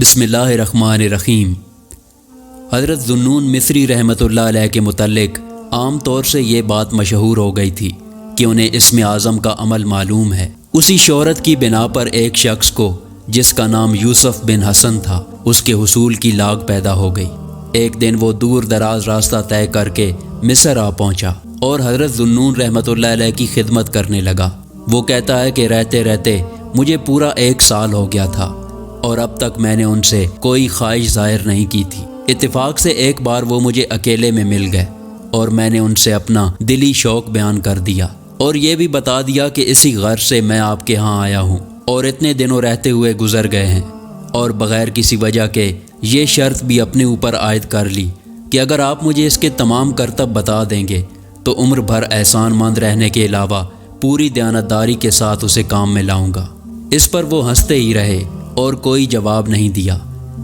بسم اللہ الرحمن الرحیم۔ حضرت ذوالنون مصری رحمۃ اللہ علیہ کے متعلق عام طور سے یہ بات مشہور ہو گئی تھی کہ انہیں اسم اعظم کا عمل معلوم ہے۔ اسی شہرت کی بنا پر ایک شخص کو جس کا نام یوسف بن حسن تھا، اس کے حصول کی لاگ پیدا ہو گئی۔ ایک دن وہ دور دراز راستہ طے کر کے مصر آ پہنچا اور حضرت ذوالنون رحمۃ اللہ علیہ کی خدمت کرنے لگا۔ وہ کہتا ہے کہ رہتے رہتے مجھے پورا 1 سال ہو گیا تھا اور اب تک میں نے ان سے کوئی خواہش ظاہر نہیں کی تھی۔ اتفاق سے ایک بار وہ مجھے اکیلے میں مل گئے اور میں نے ان سے اپنا دلی شوق بیان کر دیا اور یہ بھی بتا دیا کہ اسی غرض سے میں آپ کے ہاں آیا ہوں اور اتنے دنوں رہتے ہوئے گزر گئے ہیں، اور بغیر کسی وجہ کے یہ شرط بھی اپنے اوپر عائد کر لی کہ اگر آپ مجھے اس کے تمام کرتب بتا دیں گے تو عمر بھر احسان مند رہنے کے علاوہ پوری دیانتداری کے ساتھ اسے کام میں لاؤں گا۔ اس پر وہ ہنستے ہی رہے اور کوئی جواب نہیں دیا،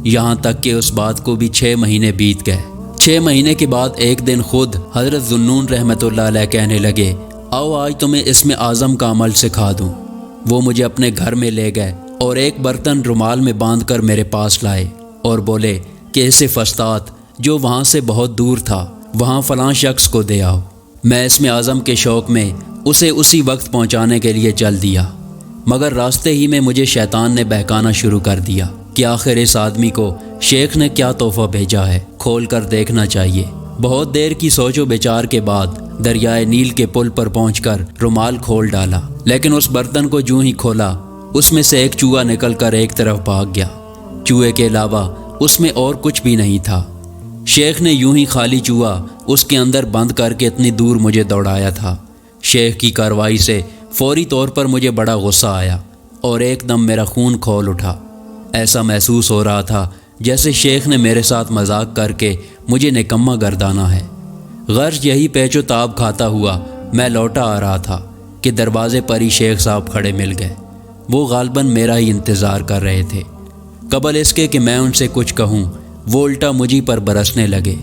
یہاں تک کہ اس بات کو بھی 6 مہینے بیت گئے۔ 6 مہینے کے بعد ایک دن خود حضرت ذوالنون رحمۃ اللہ علیہ کہنے لگے، آؤ آج تمہیں اسم اعظم کا عمل سکھا دوں۔ وہ مجھے اپنے گھر میں لے گئے اور ایک برتن رومال میں باندھ کر میرے پاس لائے اور بولے کہ اسے فسطاط جو وہاں سے بہت دور تھا وہاں فلاں شخص کو دے آؤ۔ میں اسم اعظم کے شوق میں اسے اسی وقت پہنچانے کے لیے چل دیا، مگر راستے ہی میں مجھے شیطان نے بہکانا شروع کر دیا کہ آخر اس آدمی کو شیخ نے کیا تحفہ بھیجا ہے، کھول کر دیکھنا چاہیے۔ بہت دیر کی سوچ و بچار کے بعد دریائے نیل کے پل پر پہنچ کر رومال کھول ڈالا، لیکن اس برتن کو جوں ہی کھولا اس میں سے ایک چوہا نکل کر ایک طرف بھاگ گیا۔ چوہے کے علاوہ اس میں اور کچھ بھی نہیں تھا۔ شیخ نے یوں ہی خالی چوہا اس کے اندر بند کر کے اتنی دور مجھے دوڑایا تھا۔ شیخ کی کارروائی سے فوری طور پر مجھے بڑا غصہ آیا اور ایک دم میرا خون کھول اٹھا۔ ایسا محسوس ہو رہا تھا جیسے شیخ نے میرے ساتھ مذاق کر کے مجھے نکما گردانا ہے۔ غرض یہی پیچ و تاب کھاتا ہوا میں لوٹا آ رہا تھا کہ دروازے پر ہی شیخ صاحب کھڑے مل گئے۔ وہ غالباً میرا ہی انتظار کر رہے تھے۔ قبل اس کے کہ میں ان سے کچھ کہوں وہ الٹا مجھی پر برسنے لگے،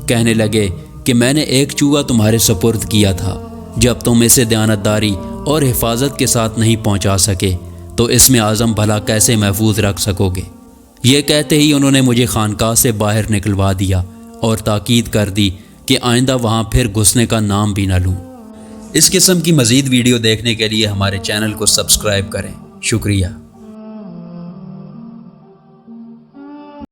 کہنے لگے کہ میں نے ایک چوہا تمہارے سپرد کیا تھا، جب تم اسے دیانتداری اور حفاظت کے ساتھ نہیں پہنچا سکے تو اسم اعظم بھلا کیسے محفوظ رکھ سکو گے۔ یہ کہتے ہی انہوں نے مجھے خانقاہ سے باہر نکلوا دیا اور تاکید کر دی کہ آئندہ وہاں پھر گھسنے کا نام بھی نہ لوں۔ اس قسم کی مزید ویڈیو دیکھنے کے لیے ہمارے چینل کو سبسکرائب کریں۔ شکریہ۔